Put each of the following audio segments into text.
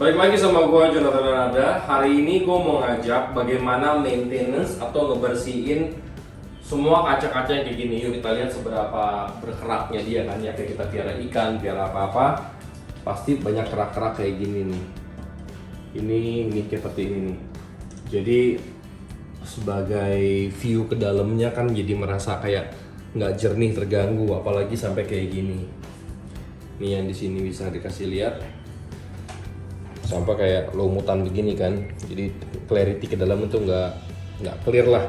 Balik lagi sama gue Jonathan Nada. Hari ini gue mau ngajak bagaimana maintenance atau ngebersihin semua kaca-kaca yang kayak gini. Yuk kita lihat seberapa berkeraknya dia kan. Ya kayak kita piara ikan, piara apa-apa, pasti banyak kerak-kerak kayak gini nih. Ini seperti ini nih. Jadi sebagai view ke dalamnya kan jadi merasa kayak nggak jernih, terganggu, apalagi sampai kayak gini. Nih yang di sini bisa dikasih lihat. Sampai kayak lumutan begini kan, jadi clarity ke dalam itu nggak clear lah.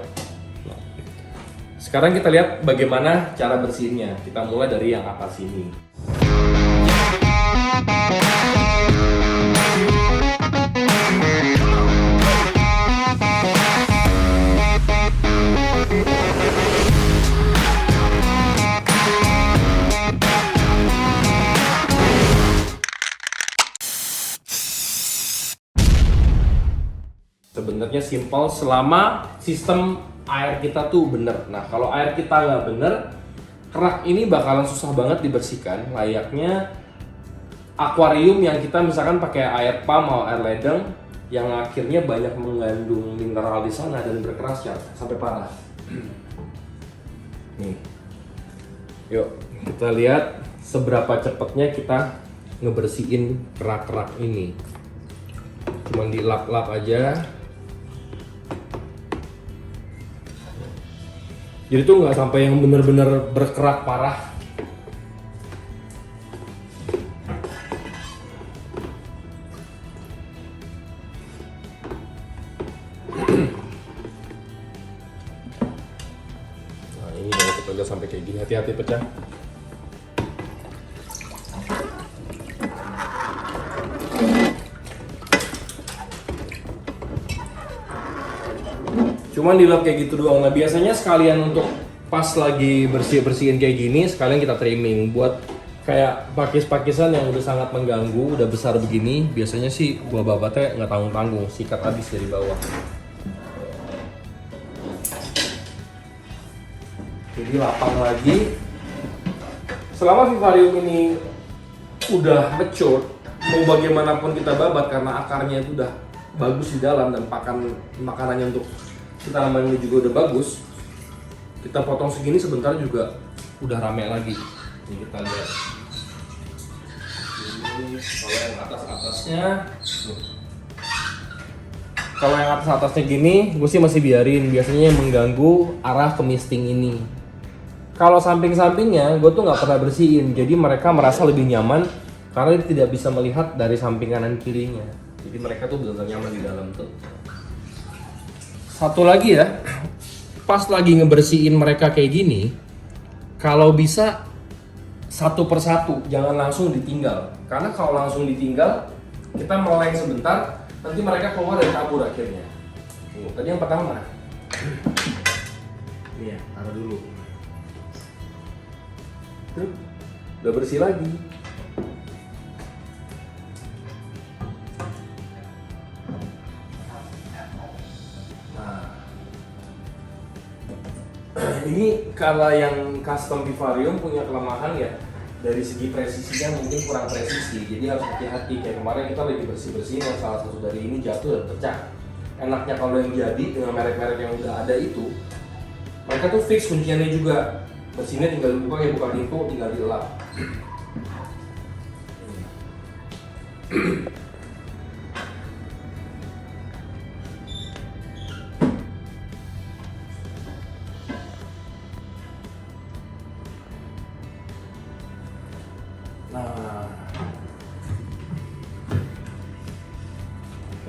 Nah, sekarang kita lihat bagaimana cara bersihinnya. Kita mulai dari yang atas ini. Sebenarnya simpel selama sistem air kita tuh bener. Nah kalau air kita nggak bener, kerak ini bakalan susah banget dibersihkan. Layaknya akuarium yang kita misalkan pakai air pump atau air ledeng yang akhirnya banyak mengandung mineral di sana dan berkeras ya sampai parah. Nih, yuk kita lihat seberapa cepatnya kita ngebersihin kerak-kerak ini. Cuman dilap-lap aja. Jadi tuh nggak sampai yang bener-bener berkerak parah. Nah ini jangan pecah sampai kayak gini, hati-hati pecah. Cuman dilap kayak gitu doang. Nah biasanya sekalian untuk pas lagi bersihin kayak gini, sekalian kita trimming buat kayak pakis-pakisan yang udah sangat mengganggu, udah besar begini. Biasanya sih gua babatnya nggak tanggung-tanggung, sikat habis dari bawah. Jadi lapang lagi. Selama vivarium ini udah mature, mau bagaimanapun kita babat karena akarnya itu udah bagus di dalam dan makanannya untuk kita namanya ini juga udah bagus, kita potong segini sebentar juga udah rame lagi. Ini kita lihat ini kalau yang atas-atasnya, kalau yang atas-atasnya gini gue sih masih biarin, biasanya yang mengganggu arah ke misting ini. Kalau samping-sampingnya gue tuh nggak pernah bersihin, jadi mereka merasa lebih nyaman karena dia tidak bisa melihat dari samping kanan kirinya, jadi mereka tuh benar-benar nyaman di dalam tuh. Satu lagi ya, pas lagi ngebersihin mereka kayak gini, kalau bisa satu persatu, jangan langsung ditinggal. Karena kalau langsung ditinggal, kita meleng sebentar, nanti mereka keluar dan kabur akhirnya. Tadi yang pertama mana? Ini ya, taruh dulu. Tuh, udah bersih lagi. Ini kalau yang custom vivarium punya kelemahan ya, dari segi presisinya mungkin kurang presisi, jadi harus hati-hati. Kayak kemarin kita lagi bersih-bersihin yang salah satu dari ini jatuh dan pecah. Enaknya kalau yang jadi dengan merek-merek yang udah ada itu, mereka tuh fix kunciannya juga. Mesinnya tinggal dibuka, kayak buka pintu tinggal dilap. Nah,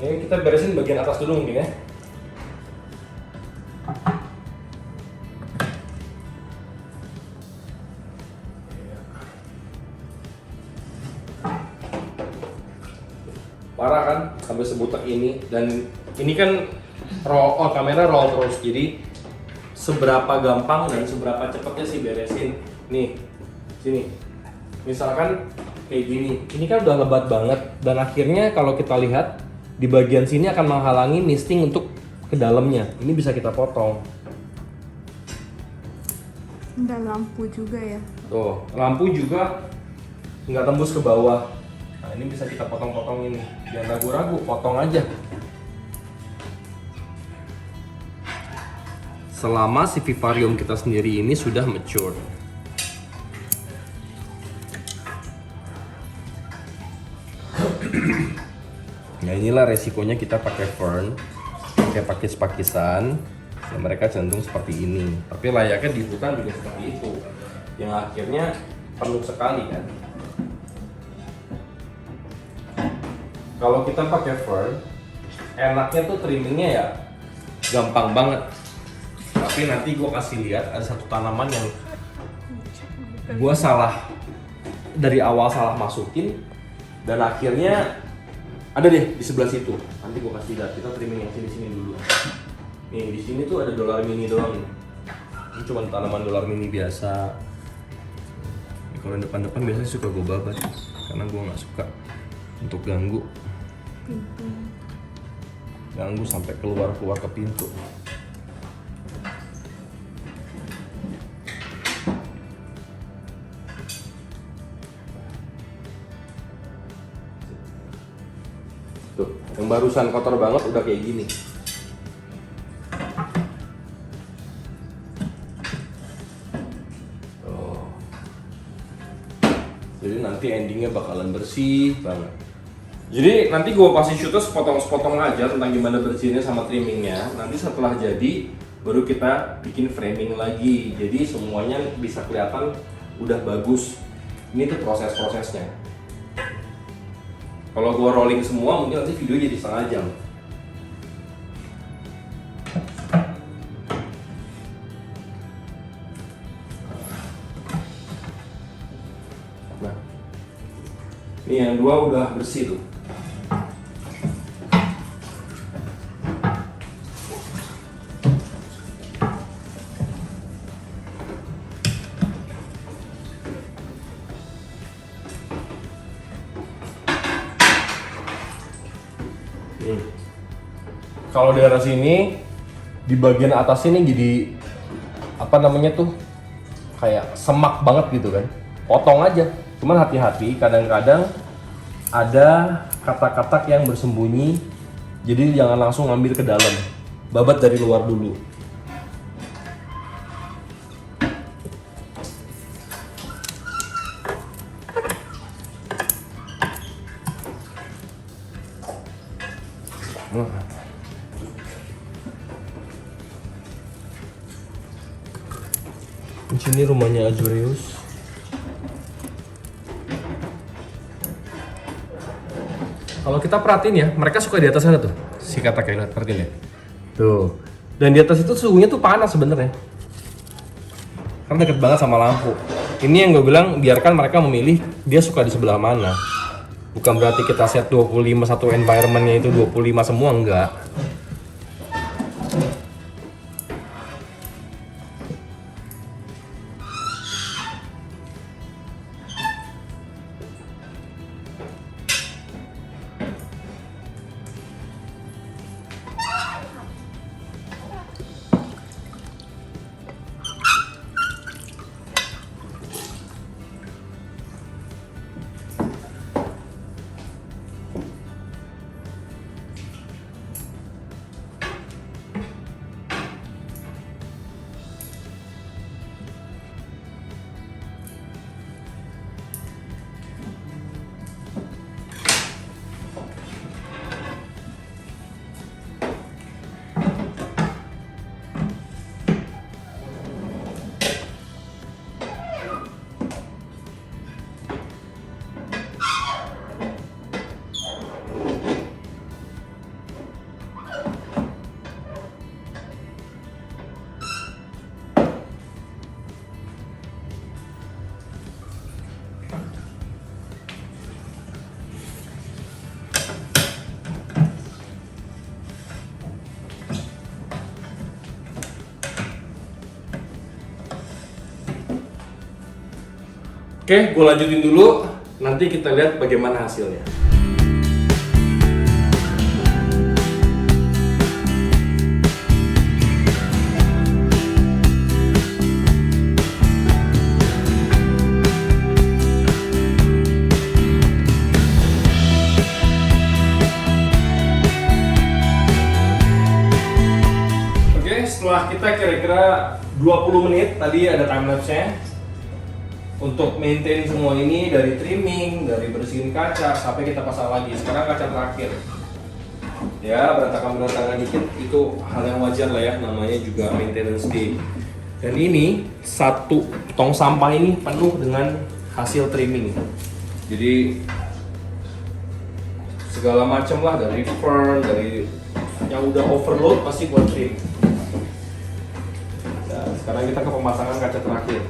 ini kita beresin bagian atas dulu mungkin ya. Parah kan, sampai sebutek ini. Dan ini kan kamera roll terus, jadi seberapa gampang dan seberapa cepatnya sih beresin. Nih, sini. Misalkan kayak gini, ini kan udah lebat banget dan akhirnya kalau kita lihat di bagian sini akan menghalangi misting untuk ke dalamnya. Ini bisa kita potong. Ada lampu juga ya. Tuh, lampu juga nggak tembus ke bawah. Nah ini bisa kita potong-potongin, jangan ragu-ragu, potong aja. Selama si vivarium kita sendiri ini sudah mature. Nah inilah resikonya kita pakai fern, pakai pakis-pakisan, ya mereka cenderung seperti ini. Tapi layaknya di hutan juga seperti itu, yang akhirnya penuh sekali kan. Kalau kita pakai fern, enaknya tuh trimmingnya ya gampang banget. Tapi nanti gue kasih lihat ada satu tanaman yang gue dari awal salah masukin dan akhirnya ada deh di sebelah situ. Nanti gue kasih lihat, kita trimming yang sini dulu. Nih di sini tuh ada dolar mini doang. Ini cuma tanaman dolar mini biasa. Kalau depan-depan biasanya suka gue babat karena gue nggak suka untuk ganggu sampai keluar ke pintu. Tuh, yang barusan kotor banget udah kayak gini. Tuh. Jadi nanti endingnya bakalan bersih banget. Jadi nanti gue pasti shootnya sepotong-sepotong aja tentang gimana bersihnya sama trimmingnya. Nanti setelah jadi baru kita bikin framing lagi. Jadi semuanya bisa kelihatan udah bagus. Ini tuh proses-prosesnya. Kalau gue rolling semua mungkin nanti video jadi setengah jam. Nah, ini yang dua udah bersih tuh. Kalau daerah sini di bagian atas ini jadi apa namanya tuh kayak semak banget gitu kan, potong aja. Cuman hati-hati, kadang-kadang ada katak-katak yang bersembunyi, jadi jangan langsung ngambil ke dalam, babat dari luar dulu. Di sini rumahnya Azureus. Kalau kita perhatiin ya, mereka suka di atas sana tuh, si katak-katak, perhatiin ya. Tuh. Dan di atas itu suhunya tuh panas sebenarnya. Karena deket banget sama lampu. Ini yang gue bilang, biarkan mereka memilih dia suka di sebelah mana. Bukan berarti kita set 25 satu environmentnya itu 25 semua, enggak. Oke, gue lanjutin dulu, nanti kita lihat bagaimana hasilnya. setelah kita kira-kira 20 menit, tadi ada timelapse-nya untuk maintain semua ini, dari trimming, dari bersihin kaca, sampai kita pasang lagi. Sekarang kaca terakhir. Ya, berantakan dikit, itu hal yang wajar lah ya, namanya juga maintenance day. Dan ini, satu tong sampah ini penuh dengan hasil trimming. Jadi, segala macam lah, dari fern, dari yang udah overload pasti buat trim. Nah, sekarang kita ke pemasangan kaca terakhir.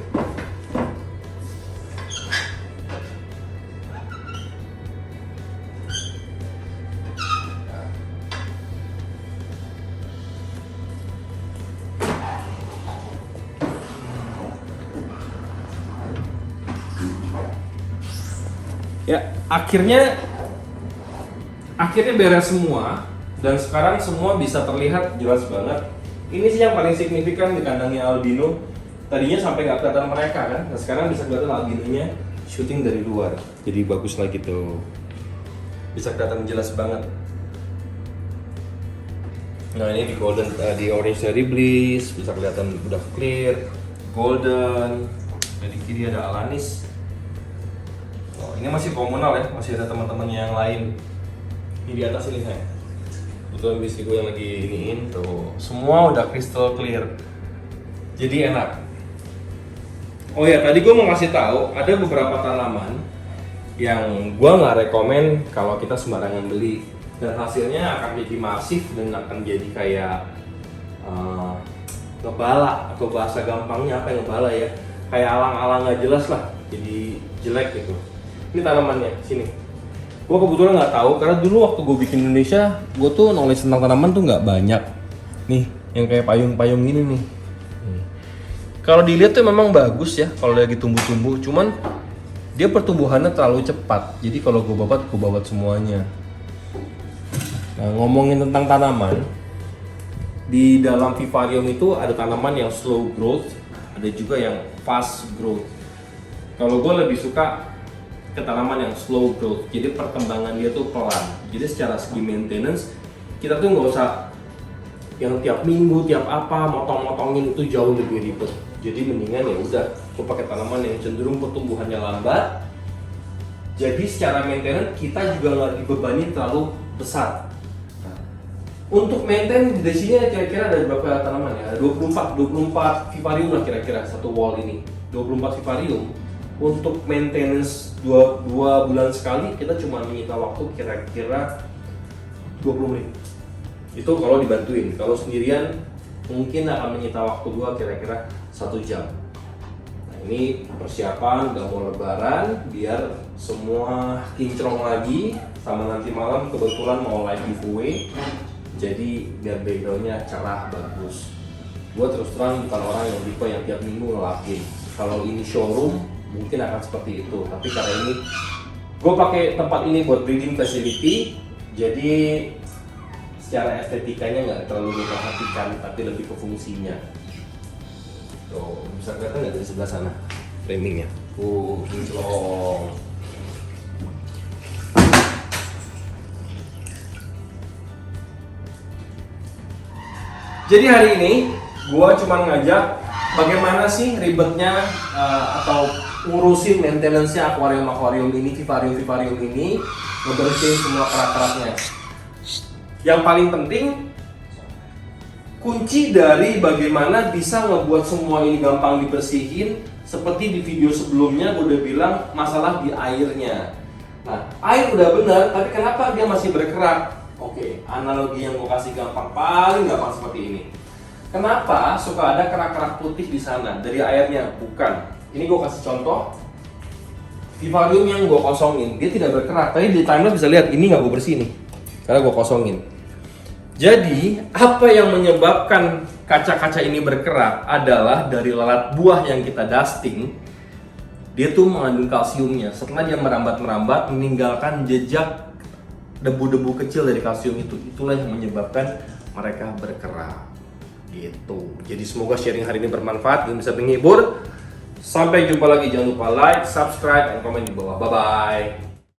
Ya, akhirnya beres semua, dan sekarang semua bisa terlihat jelas banget. Ini sih yang paling signifikan di kandangnya albino. Tadinya sampai nggak kelihatan mereka kan, nah sekarang bisa kelihatan albinonya syuting dari luar. Jadi bagus lagi tuh, bisa kelihatan jelas banget. Nah ini di golden, di orange dari bliss, bisa kelihatan udah clear, golden. Dari kiri ada alanis. Oh, ini masih komunal ya, masih ada teman-temannya yang lain. Ini di atas ini saya. Kebetulan bisnis gue yang lagi iniin tuh, semua udah crystal clear. Jadi enak. Oh ya, tadi gue mau ngasih tahu ada beberapa tanaman yang gue nggak rekomen kalau kita sembarangan beli, dan hasilnya akan jadi masif dan akan jadi kayak ngebala, atau bahasa gampangnya apa yang ngebala ya, kayak alang-alang nggak jelas lah, jadi jelek gitu. Ini tanamannya, sini. Gue kebetulan nggak tahu karena dulu waktu gue bikin Indonesia, gue tuh knowledge tentang tanaman tuh nggak banyak. Nih, yang kayak payung-payung gini nih. Kalau dilihat tuh memang bagus ya kalau lagi tumbuh-tumbuh, cuman dia pertumbuhannya terlalu cepat. Jadi kalau gue babat semuanya. Nah, ngomongin tentang tanaman, di dalam vivarium itu ada tanaman yang slow growth, ada juga yang fast growth. Kalau gue lebih suka ke tanaman yang slow growth, jadi perkembangan dia tuh pelan. Jadi secara segi maintenance, kita tuh nggak usah yang tiap minggu, tiap apa, motong-motongin, itu jauh lebih ribet. Jadi mendingan ya udah, gue pakai tanaman yang cenderung pertumbuhannya lambat. Jadi secara maintenance kita juga nggak dibebani terlalu besar. Nah, untuk maintain di sini kira-kira ada berapa tanaman ya? Ada 24 vivarium lah kira-kira satu wall ini. 24 vivarium. Untuk maintenance 2 bulan sekali kita cuma menyita waktu kira-kira 20 menit. Itu kalau dibantuin. Kalau sendirian mungkin akan menyita waktu gua kira-kira 1 jam. Nah, ini persiapan udah mau lebaran biar semua kinclong lagi, sama nanti malam kebetulan mau live giveaway. Jadi biar backgroundnya cerah bagus. Gua terus terang bukan orang yang tipe yang tiap minggu ngelapin. Kalau ini showroom mungkin akan seperti itu, tapi karena ini gue pakai tempat ini buat breeding facility, jadi secara estetikanya nggak terlalu diperhatikan, tapi lebih ke fungsinya. Tuh, bisa kelihatan nggak dari sebelah sana framingnya? Kinclong. Jadi hari ini gue cuma ngajak bagaimana sih ribetnya atau ngurusin maintenance-nya akuarium ini, vivarium ini, ngebersihin semua kerak-keraknya. Yang paling penting, kunci dari bagaimana bisa ngebuat semua ini gampang dibersihin, seperti di video sebelumnya gue udah bilang masalah di airnya. Nah, air udah benar, tapi kenapa dia masih berkerak? Oke, analogi yang gue kasih paling gampang seperti ini. Kenapa suka ada kerak-kerak putih di sana dari airnya? Bukan. Ini gue kasih contoh. Vivarium yang gue kosongin, dia tidak berkerak. Tadi di timelapse bisa lihat, ini nggak gue bersih nih, karena gue kosongin. Jadi, apa yang menyebabkan kaca-kaca ini berkerak adalah dari lalat buah yang kita dusting. Dia tuh mengandung kalsiumnya. Setelah dia merambat-merambat, meninggalkan jejak debu-debu kecil dari kalsium itu. Itulah yang menyebabkan mereka berkerak. Gitu. Jadi semoga sharing hari ini bermanfaat dan bisa menghibur. Sampai jumpa lagi, jangan lupa like, subscribe, dan komen di bawah. Bye bye.